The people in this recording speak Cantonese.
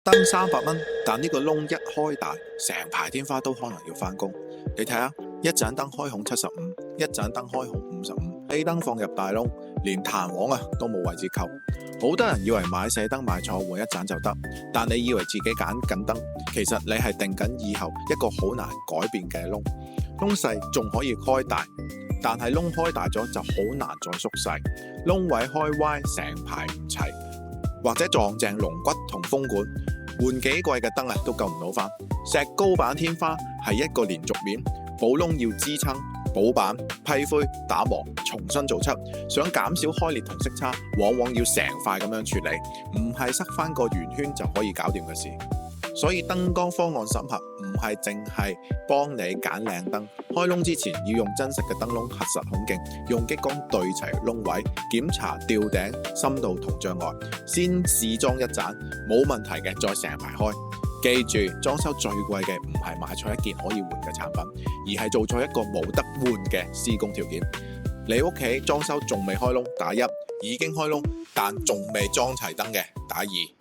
燈300蚊，但呢個窿一開大，成排天花都可能要返工。你睇下，一盞燈開孔75，一盞燈開孔55，A燈放入大窿，連彈簧都冇位置扣。好多人以為買細燈買錯換一盞就得，但你以為自己揀緊燈，其實你係定緊以後一個好難改變嘅窿。窿細仲可以開大，但係窿開大咗就好難再縮細。窿位開歪，成排唔齊，或者撞正龍骨同風管，換幾季嘅燈都救唔到返。石膏板天花係一個連續面，補窿要支撐、補板、批灰、打磨、重新做漆。想減少開裂同色差，往往要成塊咁樣處理，唔係塞返個圓圈就可以搞掂嘅事。所以燈光方案審核唔係淨係幫你揀靚燈，開窿之前要用真實嘅燈籠核實孔徑，用激光對齊窿位，檢查吊頂、深度同障礙，先試裝一盞，冇問題嘅再成排開。記住，裝修最貴嘅唔係買錯一件可以換嘅產品，而係做錯一個冇得換嘅施工條件。你屋企裝修仲未開窿，打1；已經開窿但仲未裝齊燈嘅，打2。